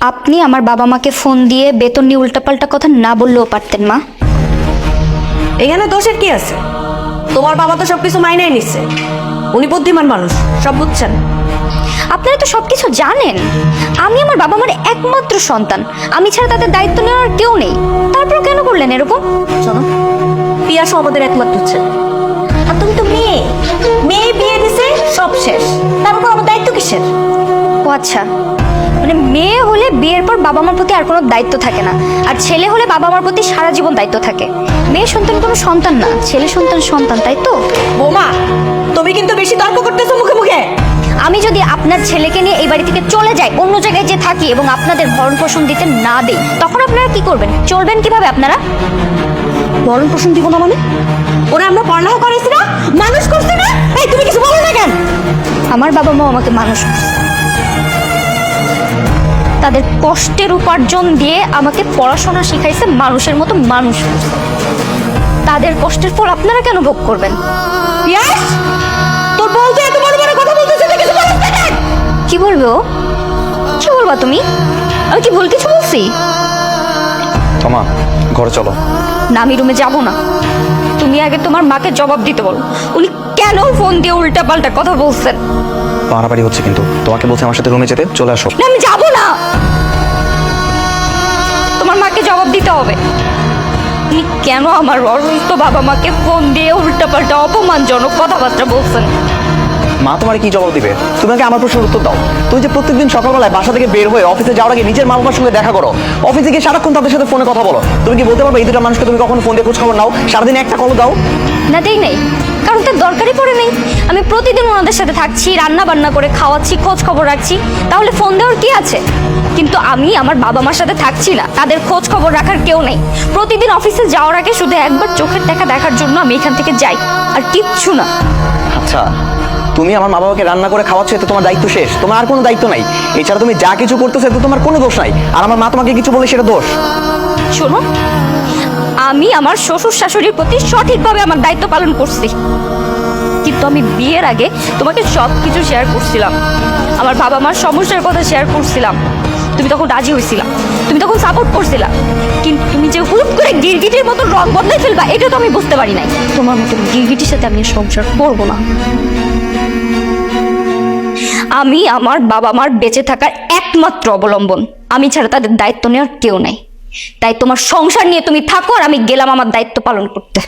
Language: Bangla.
আপনি আমার বাবা মাকে ফোন দিয়ে বেতন নিয়ে উল্টাপাল্টা কথা না বললেও পারতেন মা। এখানে দোষের কি আছে? তোমার বাবা তো সবকিছু মাইনাই নিচ্ছে। উনি বুদ্ধিমান মানুষ, সব বুঝছেন। আপনারা তো সবকিছু জানেন। আমি আমার বাবা মার একমাত্র সন্তান, আমি ছাড়া তাদের দায়িত্ব নেওয়ার কেউ নেই। তারপর কেন করলেন এরকম? শোনো, পিয়াসও আমাদের একমাত্র ছেলে, আর তুমি তো মেয়ে। মেয়ে বিয়ে দিছে, সব শেষ। তারপর আমার দায়িত্ব কিসের? ও আচ্ছা, মানে মেয়ে হলে বিয়ের পর বাবা মার প্রতি আর কোনো দায়িত্ব থাকে না, আর ছেলে হলে বাবা মার প্রতি সারা জীবন দায়িত্ব থাকে। মেয়ে সন্তান কোনো সন্তান না, ছেলে সন্তান সন্তান, তাই তো? বোমা, তুমি কিন্তু বেশি তর্ক করতেছো মুখে মুখে। আমি যদি আপনার ছেলেকে নিয়ে এই বাড়ি থেকে চলে যাই, অন্য জায়গায় যে থাকি এবং আপনাদের ভরণ পোষণ দিতে না দেই, তখন আপনারা কি করবেন? চলবেন কিভাবে আপনারা? ভরণ পোষণ দিব না মানে? ওরা আমরা পড়ালেখা করাইছি না, মানুষ করছি না। এই তুমি কিছু বলো না কেন? আমার বাবা মা আমাকে মানুষ করছে, তাদের কষ্টের উপার্জন দিয়ে আমাকে পড়াশোনা শিখাইছে, মানুষের মতো মানুষ করছে। তাদের কষ্টের ফল আপনারা কেন ভোগ করবেন? পিয়াস, তোর বউ তো এত বড় বড় কথা বলতেছে, তুই কিছু বলিস না কেন? কি বলবো? কি বলবা তুমি? আমি কি ভুল কিছু বলছি? তোমা, ঘরে চলো। না, আমি রুমে যাব না। তুমি আগে তোমার মাকে জবাব দিতে বলো, উনি কেন ফোন দিয়ে উল্টাপাল্টা কথা বলছেন। পাড়াপাড়ি হচ্ছে কিন্তু। তোমাকে বলছে আমার সাথে রুমে যেতে, চলে আসো। না, আমি যাব না। তোমার মাকে জবাব দিতে হবে। উনি কেন আমার অসুস্থ বাবা মাকে ফোন দিয়ে উল্টাপাল্টা অপমানজনক কথাবার্তা বলছেন। মা তোমার কি জবাব দিবে? তুমি আগে আমার প্রশ্নের উত্তর দাও। তুমি যে প্রত্যেকদিন সকালবেলায় বাসা থেকে বের হয়ে অফিসে যাওয়ার আগে নিজের মা বাবার সঙ্গে দেখা করো, অফিসে গিয়ে সারাক্ষণ তাদের সাথে ফোনে কথা বলো, তুমি কি বলতে পারবে এই দুটো মানুষকে তুমি কখনো ফোন দিয়ে খোঁজ খবর নাও? সারাদিন একটা কল দাও? না, দেই নেই, কারণ তার দরকারই পড়ে নেই। আমি প্রতিদিন ওনাদের সাথে থাকছি, রান্না বান্না করে খাওয়াচ্ছি, খোঁজ খবর রাখছি, তাহলে ফোন দেওয়ার কি আছে? কিন্তু আমি আমার বাবা মার সাথে থাকছি না, তাদের খোঁজ খবর রাখার কেউ নেই। প্রতিদিন অফিসে যাওয়ার আগে শুধু একবার চোখের দেখা দেখার জন্য আমি এখান থেকে যাই, আর কিচ্ছু না। আচ্ছা, তুমি আমার মা বাবাকে রান্না করে খাওয়াচ্ছ, এতে তোমার দায়িত্ব শেষ, তোমার আর কোনো দায়িত্ব নাই। এছাড়া তুমি যা কিছু করতেছো এতে তোমার কোনো দোষ নাই, আর আমার মা তোমাকে কিছু বলে সেটা দোষ। শোনো, আমি আমার শ্বশুর শাশুড়ির প্রতি সঠিকভাবে আমার দায়িত্ব পালন করছি, কিন্তু আমি বিয়ের আগে তোমাকে সব কিছু শেয়ার করছিলাম, আমার বাবা মার সমস্যার কথা শেয়ার করছিলাম। তুমি তখন রাজি হয়েছিলা, তুমি তখন সাপোর্ট করছিলা, কিন্তু তুমি যে হুট করে গিরগিটির মতো রং বদলাই ফেলবা, এটা তো আমি বুঝতে পারি নাই। তোমার মতো গিরগিটির সাথে আমি সংসার করবো না। আমি আমার বাবা মার বেঁচে থাকার একমাত্র অবলম্বন, আমি ছাড়া তাদের দায়িত্ব নেওয়ার কেউ নেই। তাই তোমার সংসার নিয়ে তুমি থাকো, আর আমি গেলাম আমার দায়িত্ব পালন করতে।